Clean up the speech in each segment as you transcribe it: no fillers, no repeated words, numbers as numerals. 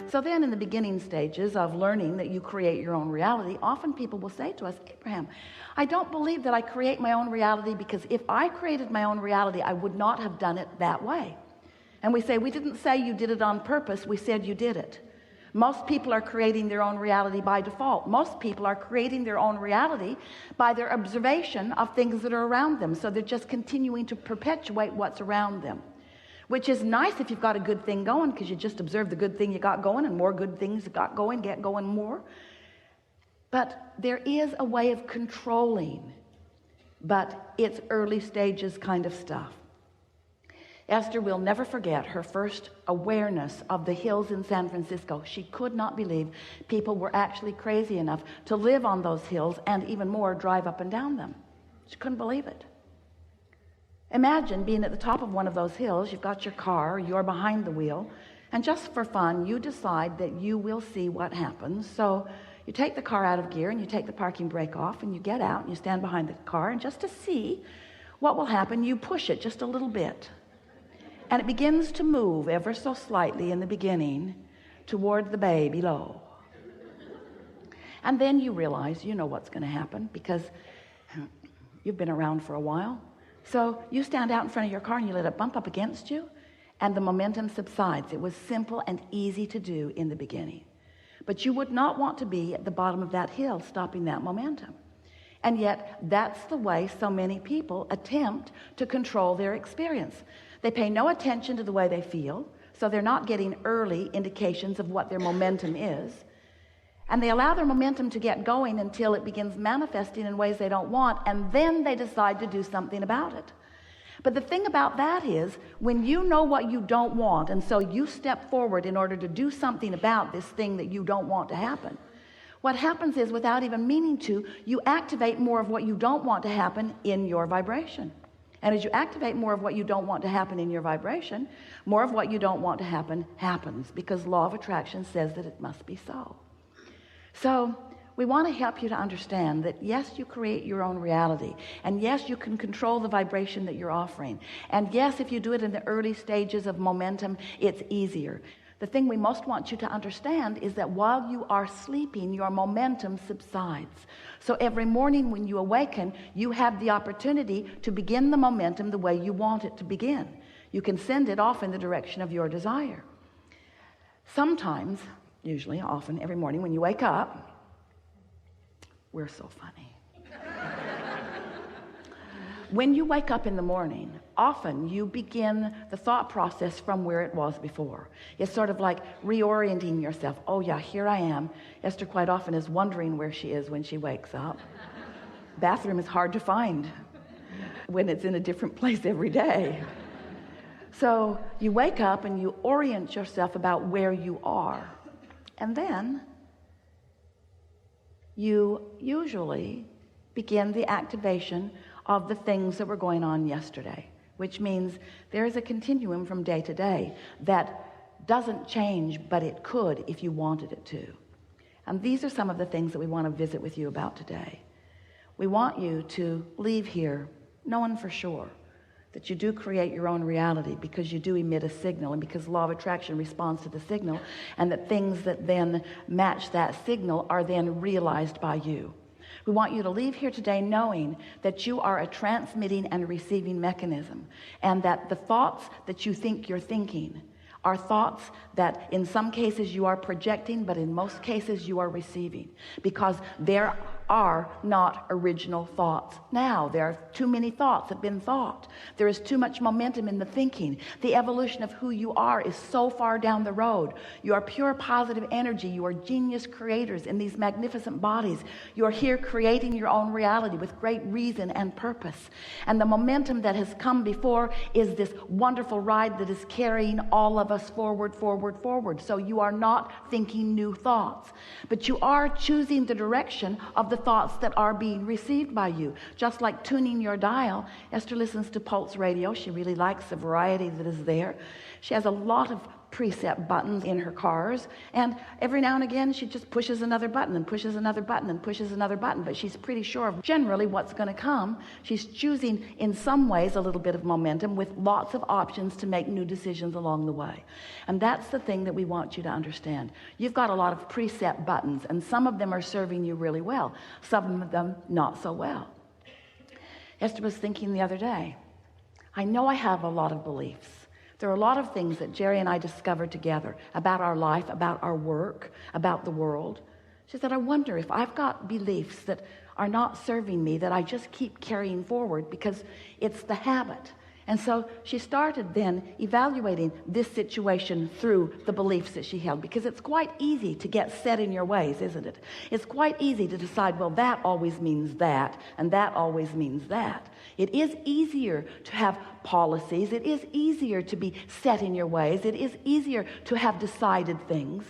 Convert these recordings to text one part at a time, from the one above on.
So then in the beginning stages of learning that you create your own reality, often people will say to us, Abraham, I don't believe that I create my own reality, because if I created my own reality, I would not have done it that way. And we say, we didn't say you did it on purpose, we said you did it. Most people are creating their own reality by default. Most people are creating their own reality by their observation of things that are around them. So they're just continuing to perpetuate what's around them. Which is nice if you've got a good thing going, because you just observe the good thing you got going, and more good things you got going, get going more. But there is a way of controlling, but it's early stages kind of stuff. Esther will never forget her first awareness of the hills in San Francisco. She could not believe people were actually crazy enough to live on those hills, and even more, drive up and down them. She couldn't believe it. Imagine being at the top of one of those hills. You've got your car, you're behind the wheel, and just for fun, you decide that you will see what happens. So you take the car out of gear and you take the parking brake off, and you get out and you stand behind the car, and just to see what will happen, you push it just a little bit. And it begins to move ever so slightly in the beginning toward the bay below. And then you realize you know what's going to happen, because you've been around for a while. So you stand out in front of your car and you let it bump up against you, and the momentum subsides. It was simple and easy to do in the beginning. But you would not want to be at the bottom of that hill stopping that momentum. And yet that's the way so many people attempt to control their experience. They pay no attention to the way they feel, so they're not getting early indications of what their momentum is. And they allow their momentum to get going until it begins manifesting in ways they don't want, and then they decide to do something about it. But the thing about that is, when you know what you don't want, and so you step forward in order to do something about this thing that you don't want to happen, what happens is, without even meaning to, you activate more of what you don't want to happen in your vibration. And as you activate more of what you don't want to happen in your vibration, more of what you don't want to happen happens, because law of attraction says that it must be so. So we want to help you to understand that yes, you create your own reality, and yes, you can control the vibration that you're offering, and yes, if you do it in the early stages of momentum, it's easier. The thing we most want you to understand is that while you are sleeping, your momentum subsides. So every morning when you awaken, you have the opportunity to begin the momentum the way you want it to begin. You can send it off in the direction of your desire. Sometimes, usually, often, every morning when you wake up, we're so funny. When you wake up in the morning, often you begin the thought process from where it was before. It's sort of like reorienting yourself. Oh yeah, here I am. Esther quite often is wondering where she is when she wakes up. Bathroom is hard to find when it's in a different place every day. So you wake up and you orient yourself about where you are. And then you usually begin the activation of the things that were going on yesterday, which means there is a continuum from day to day that doesn't change, but it could if you wanted it to. And these are some of the things that we want to visit with you about today. We want you to leave here knowing for sure that you do create your own reality, because you do emit a signal, and because law of attraction responds to the signal, and that things that then match that signal are then realized by you. We want you to leave here today knowing that you are a transmitting and receiving mechanism, and that the thoughts that you think you're thinking are thoughts that in some cases you are projecting, but in most cases you are receiving, because there are not original thoughts. Now there are too many thoughts have been thought. There is too much momentum in the thinking. The evolution of who you are is so far down the road. You are pure positive energy. You are genius creators in these magnificent bodies. You are here creating your own reality with great reason and purpose. And the momentum that has come before is this wonderful ride that is carrying all of us forward, forward, forward. So you are not thinking new thoughts, but you are choosing the direction of the thoughts that are being received by you. Just like tuning your dial. Esther listens to Pulse Radio. She really likes the variety that is there. She has a lot of preset buttons in her cars, and every now and again she just pushes another button and pushes another button and pushes another button, but she's pretty sure of generally what's going to come. She's choosing in some ways a little bit of momentum with lots of options to make new decisions along the way. And that's the thing that we want you to understand. You've got a lot of preset buttons, and some of them are serving you really well, some of them not so well. Esther was thinking the other day, I know I have a lot of beliefs. There are a lot of things that Jerry and I discovered together about our life, about our work, about the world. She said, I wonder if I've got beliefs that are not serving me, that I just keep carrying forward because it's the habit. And so she started then evaluating this situation through the beliefs that she held, because it's quite easy to get set in your ways, isn't it? It's quite easy to decide, well, that always means that, and that always means that. It is easier to have policies. It is easier to be set in your ways. It is easier to have decided things.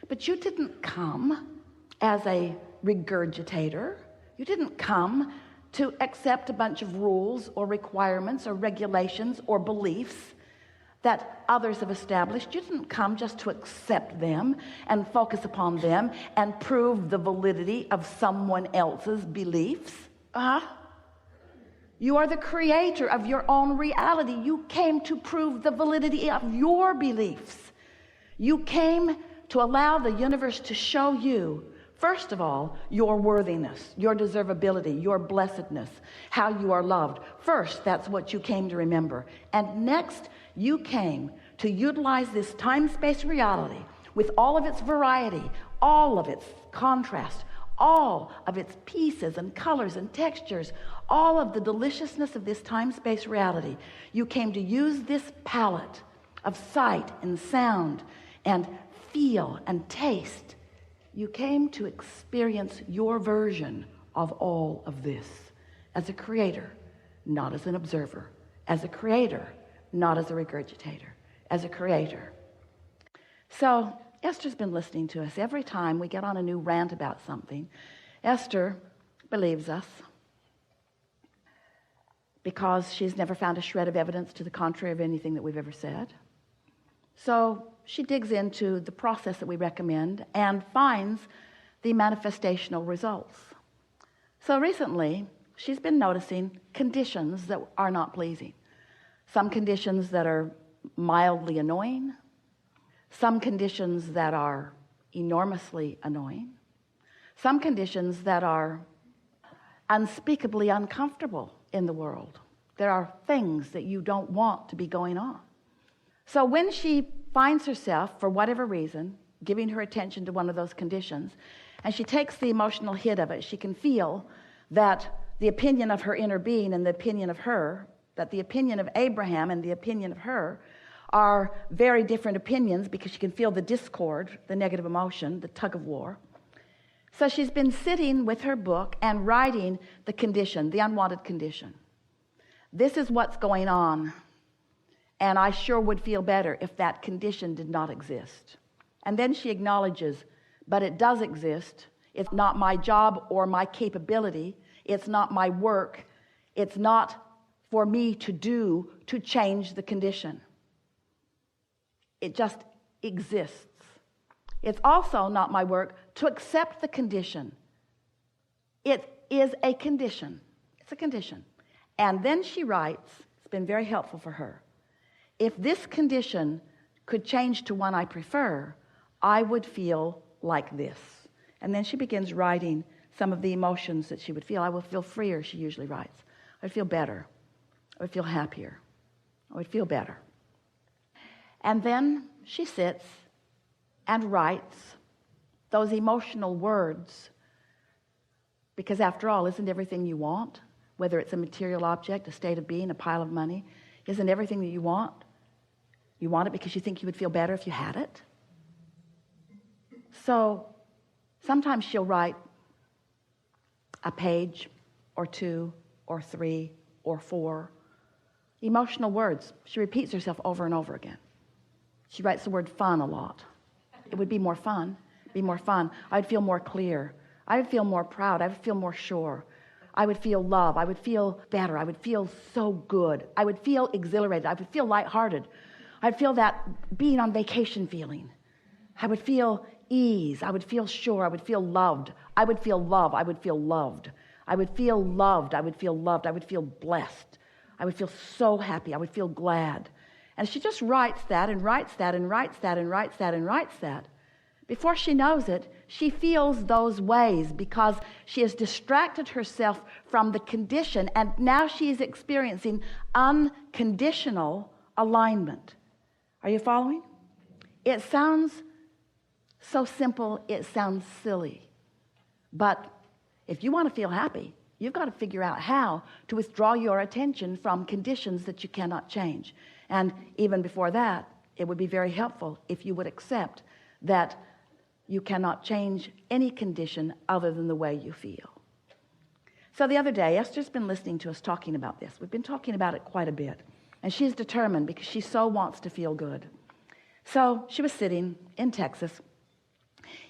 But you didn't come as a regurgitator. You didn't come to accept a bunch of rules or requirements or regulations or beliefs that others have established. You didn't come just to accept them and focus upon them and prove the validity of someone else's beliefs. You are the creator of your own reality. You came to prove the validity of your beliefs. You came to allow the universe to show you, first of all, your worthiness, your deservability, your blessedness, how you are loved. First, that's what you came to remember. And next, you came to utilize this time-space reality with all of its variety, all of its contrast, all of its pieces and colors and textures, all of the deliciousness of this time-space reality. You came to use this palette of sight and sound and feel and taste. You came to experience your version of all of this as a creator, not as an observer. As a creator, not as a regurgitator. As a creator. So Esther's been listening to us. Every time we get on a new rant about something, Esther believes us because she's never found a shred of evidence to the contrary of anything that we've ever said. So she digs into the process that we recommend and finds the manifestational results. So recently, she's been noticing conditions that are not pleasing. Some conditions that are mildly annoying, some conditions that are enormously annoying, some conditions that are unspeakably uncomfortable in the world. There are things that you don't want to be going on. So when she finds herself, for whatever reason, giving her attention to one of those conditions, and she takes the emotional hit of it, she can feel that the opinion of her inner being and the opinion of her, that the opinion of Abraham and the opinion of her are very different opinions, because she can feel the discord, the negative emotion, the tug of war. So she's been sitting with her book and writing the condition, the unwanted condition. This is what's going on, and I sure would feel better if that condition did not exist. And then she acknowledges, but it does exist. It's not my job or my capability. It's not my work. It's not for me to do to change the condition. It just exists. It's also not my work to accept the condition. It is a condition. It's a condition. And then she writes, it's been very helpful for her, if this condition could change to one I prefer, I would feel like this. And then she begins writing some of the emotions that she would feel. I will feel freer, she usually writes. I would feel better. I would feel happier. I would feel better. And then she sits and writes those emotional words, because after all, isn't everything you want, whether it's a material object, a state of being, a pile of money, isn't everything that you want it because you think you would feel better if you had it? So sometimes she'll write a page or two or three or four emotional words. She repeats herself over and over again. She writes the word fun a lot. It would be more fun. Be more fun. I'd feel more clear. I would feel more proud. I would feel more sure. I would feel love. I would feel better. I would feel so good. I would feel exhilarated. I would feel lighthearted. I'd feel that being on vacation feeling. I would feel ease. I would feel sure. I would feel loved. I would feel love. I would feel loved. I would feel loved. I would feel loved. I would feel blessed. I would feel so happy. I would feel glad. And she just writes that and writes that and writes that and writes that and writes that. Before she knows it, she feels those ways because she has distracted herself from the condition, and now she is experiencing unconditional alignment. Are you following? It sounds so simple, it sounds silly. But if you want to feel happy, you've got to figure out how to withdraw your attention from conditions that you cannot change. And even before that, it would be very helpful if you would accept that you cannot change any condition other than the way you feel. So the other day, Esther's been listening to us talking about this. We've been talking about it quite a bit. And she's determined because she so wants to feel good. So she was sitting in Texas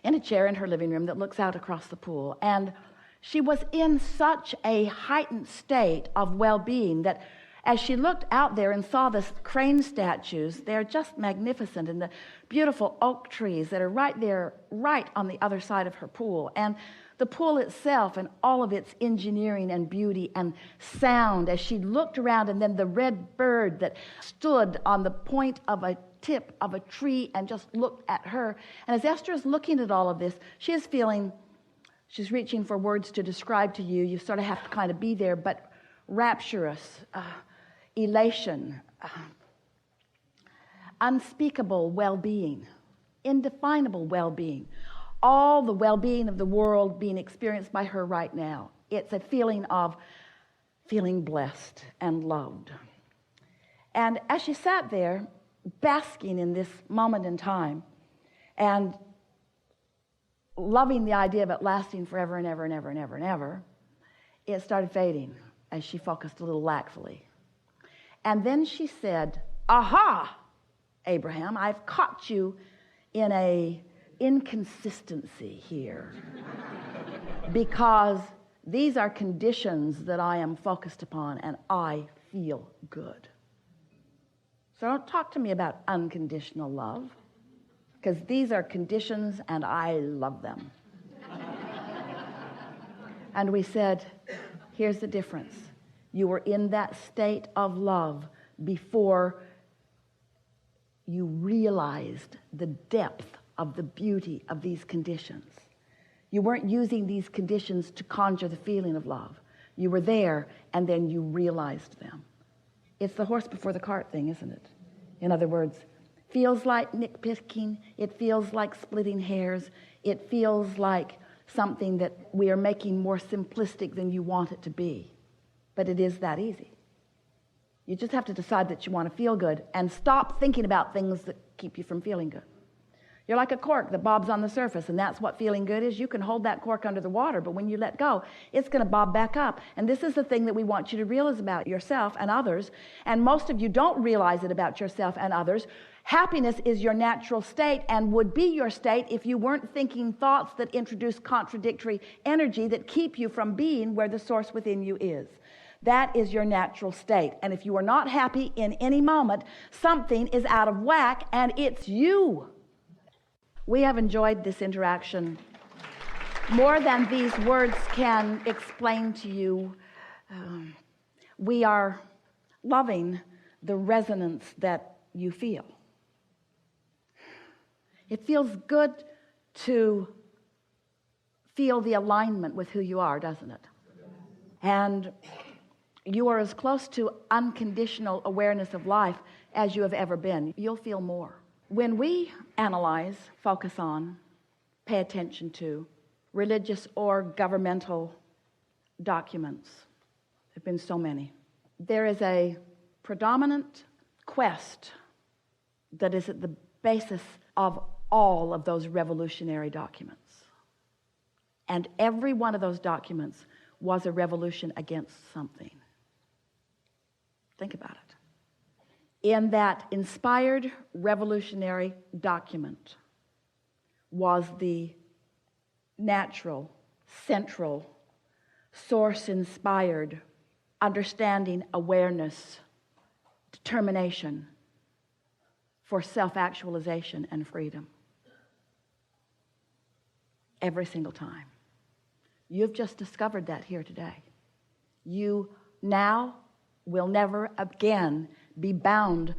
in a chair in her living room that looks out across the pool. And she was in such a heightened state of well-being that as she looked out there and saw the crane statues, they're just magnificent, and the beautiful oak trees that are right there, right on the other side of her pool, and the pool itself and all of its engineering and beauty and sound as she looked around, and then the red bird that stood on the point of a tip of a tree and just looked at her. And as Esther is looking at all of this, she is feeling, she's reaching for words to describe to you. You sort of have to kind of be there, but rapturous, elation, unspeakable well-being, indefinable well-being, all the well-being of the world being experienced by her right now. It's a feeling of feeling blessed and loved. And as she sat there, basking in this moment in time and loving the idea of it lasting forever and ever and ever and ever and ever, it started fading as she focused a little laxly. And then she said, "Aha, Abraham, I've caught you in a inconsistency here because these are conditions that I am focused upon and I feel good. So don't talk to me about unconditional love because these are conditions and I love them." And we said, here's the difference. You were in that state of love before you realized the depth of the beauty of these conditions. You weren't using these conditions to conjure the feeling of love. You were there, and then you realized them. It's the horse before the cart thing, isn't it? In other words, feels like nitpicking. It feels like splitting hairs. It feels like something that we are making more simplistic than you want it to be. But it is that easy. You just have to decide that you want to feel good and stop thinking about things that keep you from feeling good. You're like a cork that bobs on the surface, and that's what feeling good is. You can hold that cork under the water, but when you let go, it's going to bob back up. And this is the thing that we want you to realize about yourself and others, and most of you don't realize it about yourself and others. Happiness is your natural state and would be your state if you weren't thinking thoughts that introduce contradictory energy that keep you from being where the source within you is. That is your natural state. And if you are not happy in any moment, something is out of whack, and it's you. We have enjoyed this interaction more than these words can explain to you. We are loving the resonance that you feel. It feels good to feel the alignment with who you are, doesn't it? And you are as close to unconditional awareness of life as you have ever been. You'll feel more. When we analyze, focus on, pay attention to religious or governmental documents, there have been so many, there is a predominant quest that is at the basis of all of those revolutionary documents. And every one of those documents was a revolution against something. Think about it. In that inspired revolutionary document was the natural, central, source-inspired understanding, awareness, determination for self-actualization and freedom. Every single time. You've just discovered that here today. You now will never again be bound